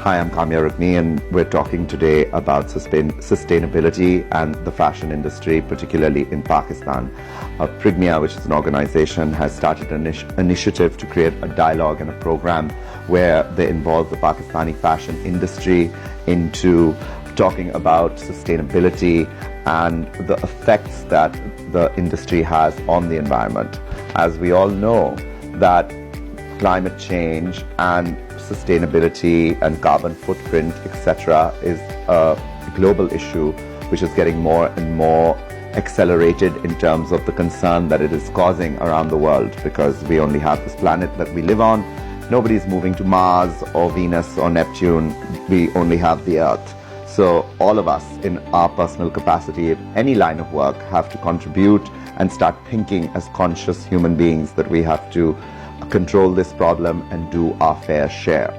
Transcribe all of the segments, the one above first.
Hi, I'm Kamiar Rokni, and we're talking today about sustainability and the fashion industry, particularly in Pakistan. Prgmea, which is an organization, has started an initiative to create a dialogue and a program where they involve the Pakistani fashion industry into talking about sustainability and the effects that the industry has on the environment. As we all know that climate change and sustainability and carbon footprint, etc., is a global issue which is getting more and more accelerated in terms of the concern that it is causing around the world, because we only have this planet that we live on. Nobody's moving to Mars or Venus or Neptune. We only have the Earth. So all of us in our personal capacity, in any line of work, have to contribute and start thinking as conscious human beings that we have to control this problem and do our fair share.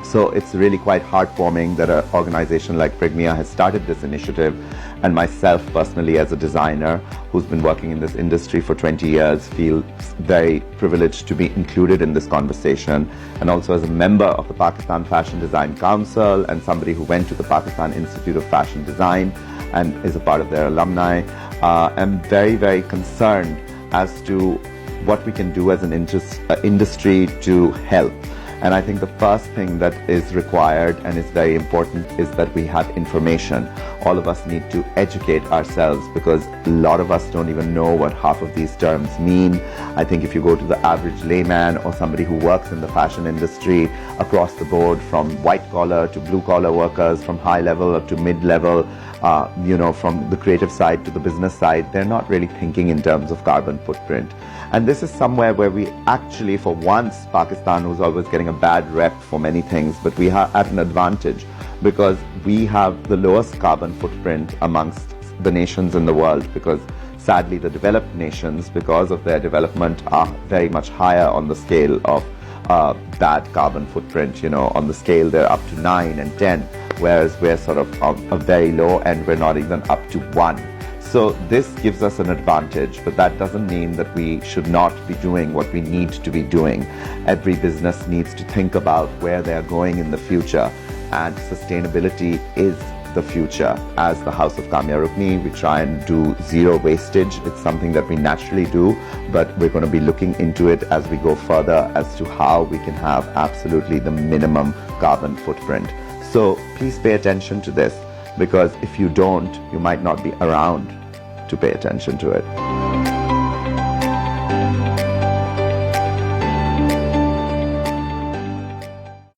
So it's really quite heartwarming that an organization like Prgmea has started this initiative, and myself personally as a designer who's been working in this industry for 20 years feel very privileged to be included in this conversation, and also as a member of the Pakistan Fashion Design Council and somebody who went to the Pakistan Institute of Fashion Design and is a part of their alumni. I'm very, very concerned as to what we can do as an industry to help. And I think the first thing that is required and is very important is that we have information. All of us need to educate ourselves, because a lot of us don't even know what half of these terms mean. I think if you go to the average layman or somebody who works in the fashion industry across the board, from white collar to blue collar workers, from high level up to mid level, from the creative side to the business side, they're not really thinking in terms of carbon footprint. And this is somewhere where we actually, for once, Pakistan was always getting a bad rep for many things, but we are at an advantage because we have the lowest carbon footprint amongst the nations in the world, because sadly the developed nations, because of their development, are very much higher on the scale of bad carbon footprint. On the scale they're up to 9 and 10, whereas we're sort of a very low and we're not even up to 1. So this gives us an advantage, but that doesn't mean that we should not be doing what we need to be doing. Every business needs to think about where they're going in the future, and sustainability is the future. As the House of Kamiar Rokni, we try and do zero wastage. It's something that we naturally do, but we're going to be looking into it as we go further as to how we can have absolutely the minimum carbon footprint. So please pay attention to this, because if you don't, you might not be around to pay attention to it.